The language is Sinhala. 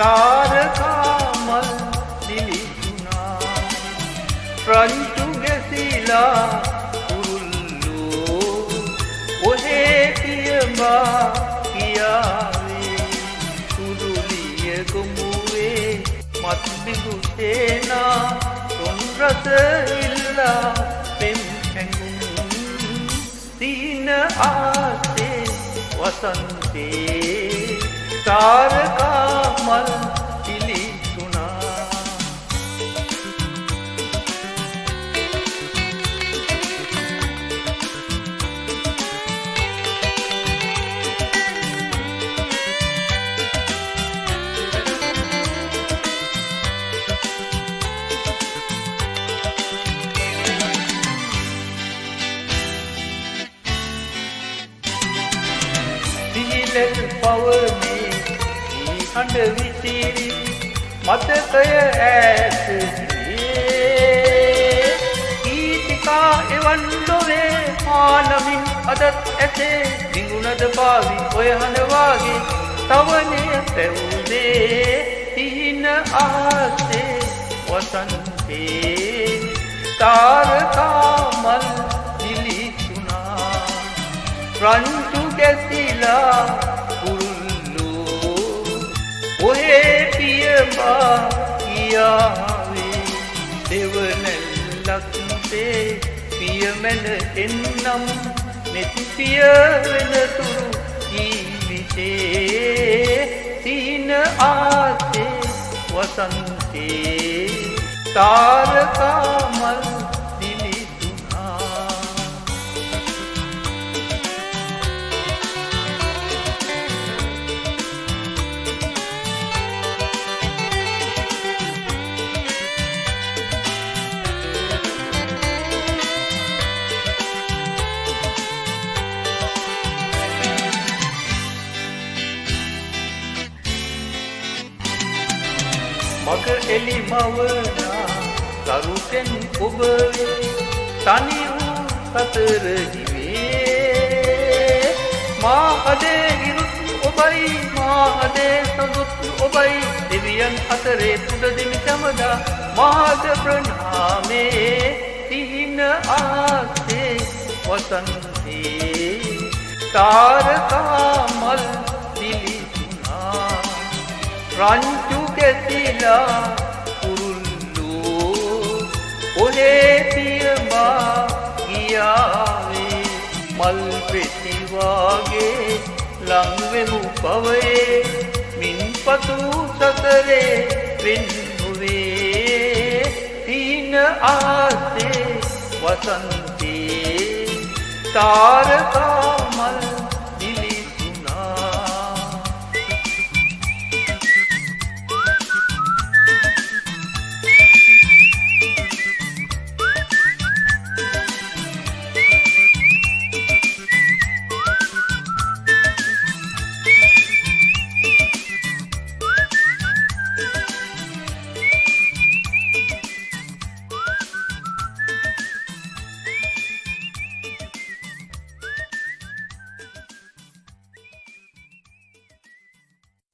තාරකා මල් දිලිසුනා රංචු ගැසිලා කුරුල්ලෝ ඔහේ පියඹා කියාවේ සුදුලිය ගොමුවේ මත් බිඳු තේනා තොන් රස ඉල්ලා පෙම් හැඟුම් දීන ආසේ වසන්තේ තාරකා මල් දිලිසුනා සිහිලෙල් පවනේ හඬ විසිරි මතකය ඈත ගියේ ගීතිකා එවන් ලොවේ මානමින් අදත් ඇසේ දිඟුණද පාවි ඔය හඬ වාගේ තවනේ පැවුනේ තිහින ආසේ වසන්තේ තාරකා මල් දිලිසුනා රංචු ගැසිලා ඔහේ පියඹා කියාවේ දෙවනැල්ලක්සේ පියමැන එන්නම් මෙති පිය වෙනතුරු ජීවිතේ සිහින ආසේ වසන්තේ තාරකා මල් දිලිසුනා මග එලි මවනා කරුකෙන් ඔබවේ තනි වූ සතර දිවේ මා අදේ ඉරුත් ඔබයි මා අදේ සඳුත් ඔබයි දෙවියන් අතරේ පුද දෙමි සමදා මහද ප්‍රණාමේ සිහින ආසේ වසන්තේ තාරකා මල් දිලිසුනා රංචු ගැසිලා කුරුල්ලෝ ඔහේ පියඹා ගියාවේ මල් පෙති වාගේ ලංවෙමු පවයේ මින්පතු සතරේ වෙන්නුවේ තිහින ආසේ වසන්තේ තාරකා